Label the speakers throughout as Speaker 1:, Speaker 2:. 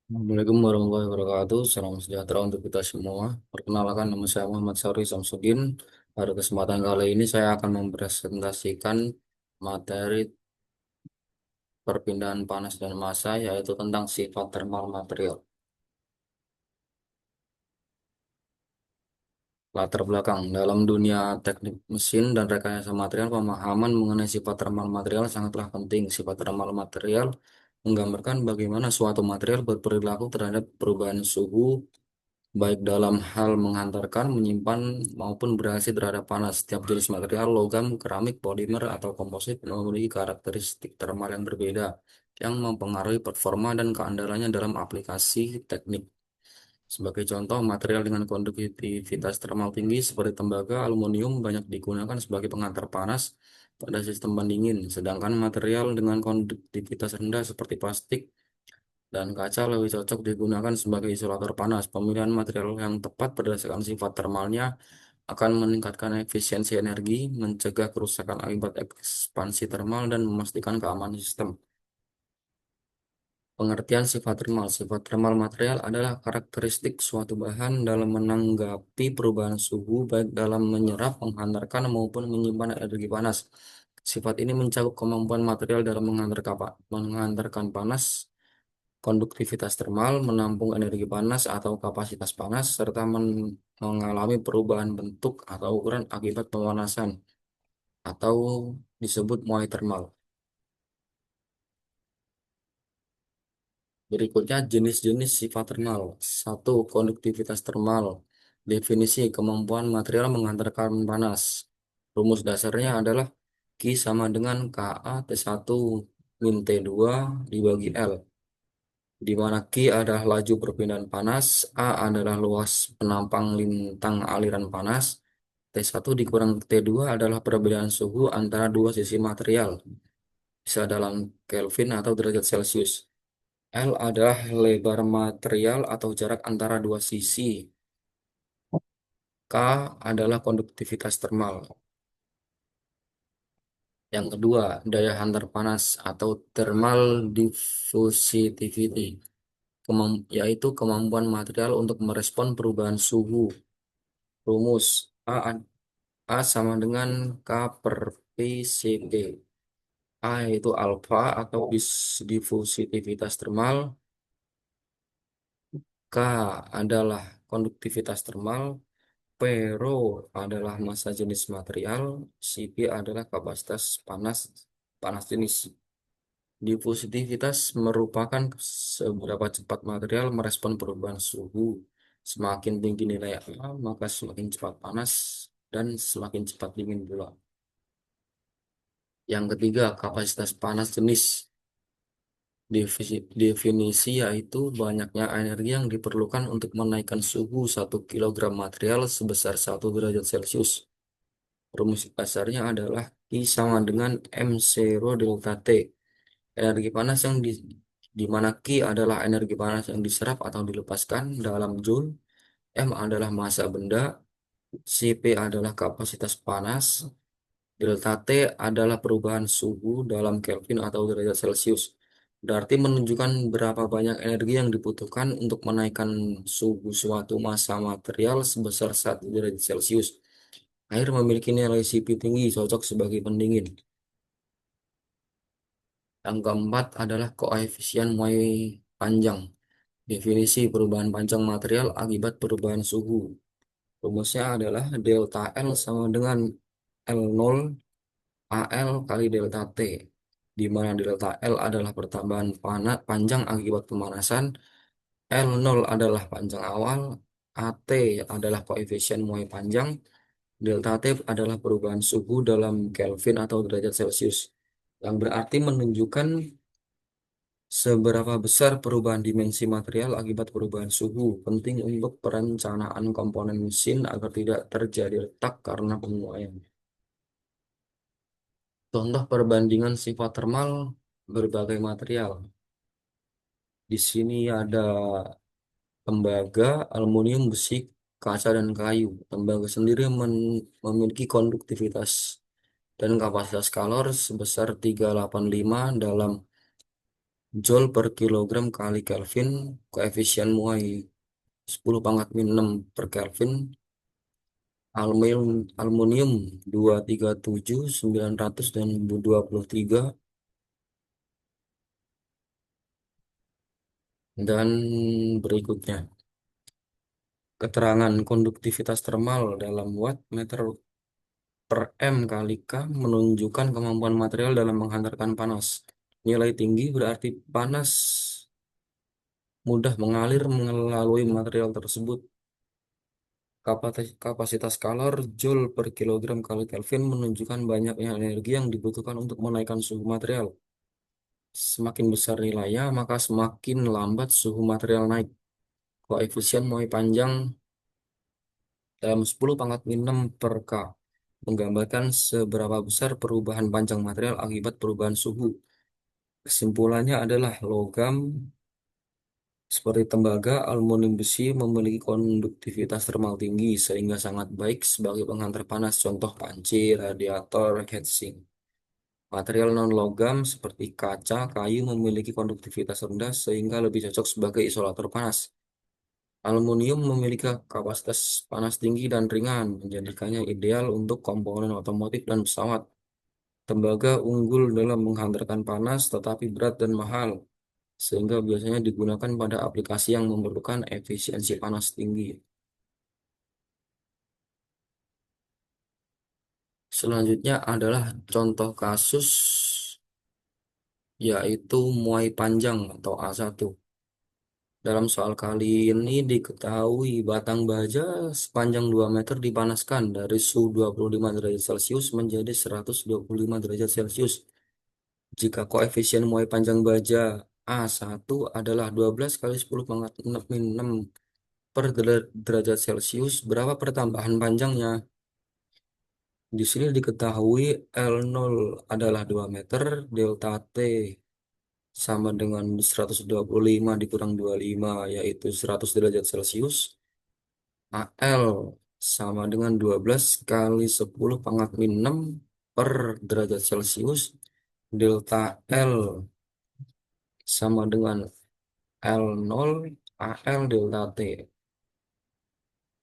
Speaker 1: Assalamualaikum warahmatullahi wabarakatuh. Salam sejahtera untuk kita semua. Perkenalkan, nama saya Muhammad Sauri Samsudin. Pada kesempatan kali ini saya akan mempresentasikan materi perpindahan panas dan massa, yaitu tentang sifat termal material. Latar belakang dalam dunia teknik mesin dan rekayasa material, pemahaman mengenai sifat termal material sangatlah penting. Sifat termal material menggambarkan bagaimana suatu material berperilaku terhadap perubahan suhu, baik dalam hal menghantarkan, menyimpan, maupun bereaksi terhadap panas. Setiap jenis material, logam, keramik, polimer, atau komposit memiliki karakteristik termal yang berbeda, yang mempengaruhi performa dan keandalannya dalam aplikasi teknik. Sebagai contoh, material dengan konduktivitas termal tinggi seperti tembaga, aluminium banyak digunakan sebagai penghantar panas pada sistem pendingin, sedangkan material dengan konduktivitas rendah seperti plastik dan kaca lebih cocok digunakan sebagai isolator panas. Pemilihan material yang tepat berdasarkan sifat termalnya akan meningkatkan efisiensi energi, mencegah kerusakan akibat ekspansi termal, dan memastikan keamanan sistem. Pengertian sifat termal. Sifat termal material adalah karakteristik suatu bahan dalam menanggapi perubahan suhu, baik dalam menyerap, menghantarkan, maupun menyimpan energi panas. Sifat ini mencakup kemampuan material dalam menghantarkan panas, konduktivitas termal, menampung energi panas atau kapasitas panas, serta mengalami perubahan bentuk atau ukuran akibat pemanasan atau disebut muai termal. Berikutnya jenis-jenis sifat termal. Satu, konduktivitas termal. Definisi kemampuan material menghantarkan panas. Rumus dasarnya adalah Q sama dengan Ka T1 min T2 dibagi L, di mana Q adalah laju perpindahan panas, A adalah luas penampang lintang aliran panas, T1 dikurang T2 adalah perbedaan suhu antara dua sisi material, bisa dalam Kelvin atau derajat Celcius. L adalah lebar material atau jarak antara dua sisi. K adalah konduktivitas termal. Yang kedua, daya hantar panas atau thermal diffusivity, yaitu kemampuan material untuk merespon perubahan suhu. Rumus A sama dengan K per P CP. A yaitu alfa atau diffusitivitas termal, K adalah konduktivitas termal, P rho adalah massa jenis material, Cp adalah kapasitas panas panas jenis. Diffusitivitas merupakan seberapa cepat material merespon perubahan suhu. Semakin tinggi nilai A, maka semakin cepat panas dan semakin cepat dingin pula. Yang ketiga, kapasitas panas jenis. Definisi yaitu banyaknya energi yang diperlukan untuk menaikkan suhu 1 kg material sebesar 1 derajat Celcius. Rumus dasarnya adalah I sama dengan M0 delta T. Energi panas di mana Q adalah energi panas yang diserap atau dilepaskan dalam Joule, M adalah massa benda, Cp adalah kapasitas panas, delta T adalah perubahan suhu dalam Kelvin atau derajat Celcius. Berarti menunjukkan berapa banyak energi yang dibutuhkan untuk menaikkan suhu suatu massa material sebesar 1 derajat Celcius. Air memiliki nilai Cp tinggi, cocok sebagai pendingin. Yang keempat adalah koefisien muai panjang. Definisi perubahan panjang material akibat perubahan suhu. Rumusnya adalah delta L sama dengan L0 AL kali delta T, di mana delta L adalah pertambahan panjang akibat pemanasan, L0 adalah panjang awal, AT adalah koefisien muai panjang, delta T adalah perubahan suhu dalam Kelvin atau derajat Celcius, yang berarti menunjukkan seberapa besar perubahan dimensi material akibat perubahan suhu. Penting untuk perencanaan komponen mesin agar tidak terjadi retak karena penguaian. Contoh perbandingan sifat termal berbagai material. Di sini ada tembaga, aluminium, besi, kaca, dan kayu. Tembaga sendiri memiliki konduktivitas dan kapasitas kalor sebesar 385 dalam Joule per kilogram kali Kelvin, koefisien muai 10 pangkat min 6 per Kelvin, aluminium 237 900 dan 23, dan berikutnya keterangan konduktivitas termal dalam watt meter per M kali K menunjukkan kemampuan material dalam menghantarkan panas. Nilai tinggi berarti panas mudah mengalir melalui material tersebut. Kapasitas kalor Joule per kilogram kali Kelvin menunjukkan banyaknya energi yang dibutuhkan untuk menaikkan suhu material. Semakin besar nilainya, maka semakin lambat suhu material naik. Koefisien Moe panjang dalam 10 pangkat min 6 per K menggambarkan seberapa besar perubahan panjang material akibat perubahan suhu. Kesimpulannya adalah logam seperti tembaga, aluminium, besi memiliki konduktivitas termal tinggi sehingga sangat baik sebagai penghantar panas, contoh panci, radiator, heatsink. Material non-logam seperti kaca, kayu memiliki konduktivitas rendah sehingga lebih cocok sebagai isolator panas. Aluminium memiliki kapasitas panas tinggi dan ringan, menjadikannya ideal untuk komponen otomotif dan pesawat. Tembaga unggul dalam menghantarkan panas tetapi berat dan mahal, sehingga biasanya digunakan pada aplikasi yang memerlukan efisiensi panas tinggi. Selanjutnya adalah contoh kasus, yaitu muai panjang atau A1. Dalam soal kali ini diketahui batang baja sepanjang 2 meter dipanaskan dari suhu 25 derajat Celcius menjadi 125 derajat Celcius. Jika koefisien muai panjang baja A1 adalah 12 kali 10 pangkat 6 per derajat Celcius, berapa pertambahan panjangnya? Di sini diketahui L0 adalah 2 meter, delta T sama dengan 125 dikurang 25, yaitu 100 derajat Celcius. AL sama dengan 12 kali 10 pangkat min 6 per derajat Celcius. Delta L sama dengan L0 AL delta T.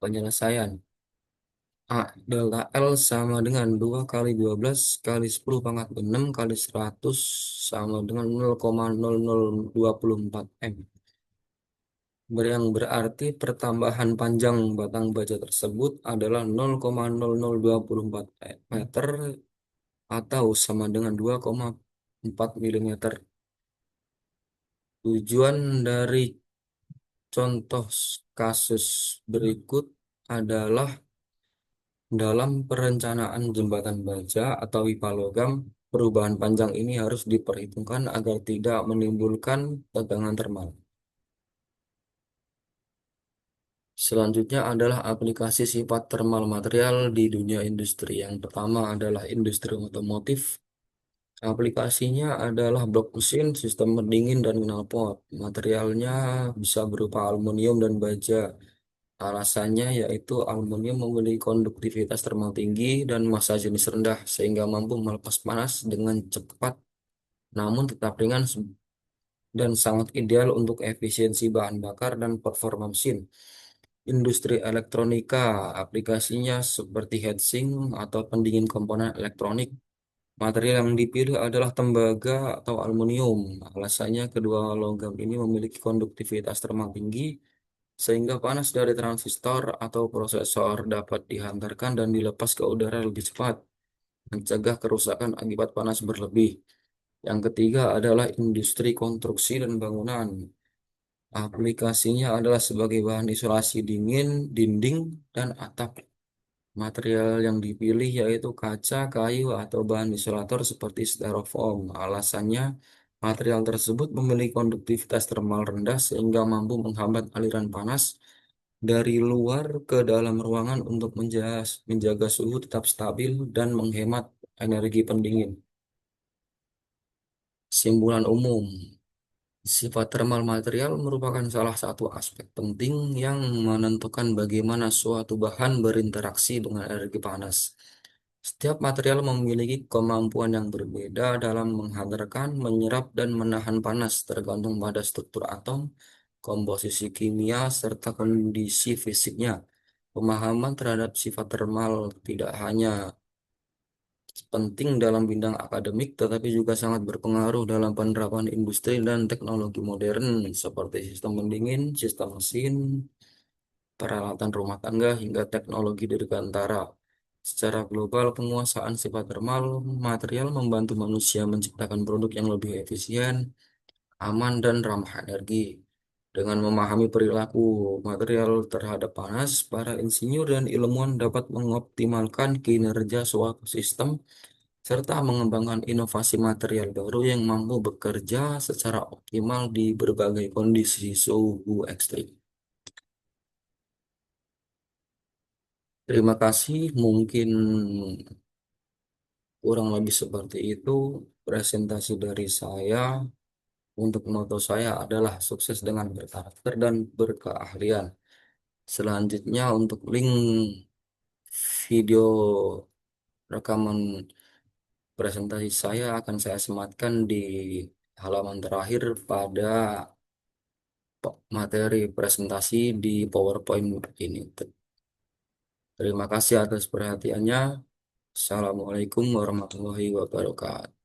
Speaker 1: Penyelesaian. A delta L sama dengan 2 kali 12 kali 10 pangkat 6 kali 100 sama dengan 0,0024 M. Yang berarti pertambahan panjang batang baja tersebut adalah 0,0024 meter atau sama dengan 2,4 milimeter. Tujuan dari contoh kasus berikut adalah dalam perencanaan jembatan baja atau pipa logam, perubahan panjang ini harus diperhitungkan agar tidak menimbulkan tegangan termal. Selanjutnya adalah aplikasi sifat termal material di dunia industri. Yang pertama adalah industri otomotif. Aplikasinya adalah blok mesin, sistem pendingin, dan knalpot. Materialnya bisa berupa aluminium dan baja. Alasannya yaitu aluminium memiliki konduktivitas termal tinggi dan massa jenis rendah sehingga mampu melepas panas dengan cepat namun tetap ringan dan sangat ideal untuk efisiensi bahan bakar dan performa mesin. Industri elektronika, aplikasinya seperti heatsink atau pendingin komponen elektronik. Material yang dipilih adalah tembaga atau aluminium. Alasannya kedua logam ini memiliki konduktivitas termal tinggi sehingga panas dari transistor atau prosesor dapat dihantarkan dan dilepas ke udara lebih cepat, mencegah kerusakan akibat panas berlebih. Yang ketiga adalah industri konstruksi dan bangunan. Aplikasinya adalah sebagai bahan isolasi dingin, dinding, dan atap. Material yang dipilih yaitu kaca, kayu, atau bahan isolator seperti styrofoam. Alasannya, material tersebut memiliki konduktivitas termal rendah sehingga mampu menghambat aliran panas dari luar ke dalam ruangan untuk menjaga suhu tetap stabil dan menghemat energi pendingin. Kesimpulan umum, sifat termal material merupakan salah satu aspek penting yang menentukan bagaimana suatu bahan berinteraksi dengan energi panas. Setiap material memiliki kemampuan yang berbeda dalam menghantarkan, menyerap, dan menahan panas tergantung pada struktur atom, komposisi kimia, serta kondisi fisiknya. Pemahaman terhadap sifat termal tidak hanya penting dalam bidang akademik, tetapi juga sangat berpengaruh dalam penerapan industri dan teknologi modern seperti sistem pendingin, sistem mesin, peralatan rumah tangga, hingga teknologi dirgantara. Secara global, penguasaan sifat termal material membantu manusia menciptakan produk yang lebih efisien, aman, dan ramah energi. Dengan memahami perilaku material terhadap panas, para insinyur dan ilmuwan dapat mengoptimalkan kinerja suatu sistem serta mengembangkan inovasi material baru yang mampu bekerja secara optimal di berbagai kondisi suhu ekstrim. Terima kasih, mungkin kurang lebih seperti itu presentasi dari saya. Untuk moto saya adalah sukses dengan berkarakter dan berkeahlian. Selanjutnya untuk link video rekaman presentasi saya akan saya sematkan di halaman terakhir pada materi presentasi di PowerPoint ini. Terima kasih atas perhatiannya. Assalamualaikum warahmatullahi wabarakatuh.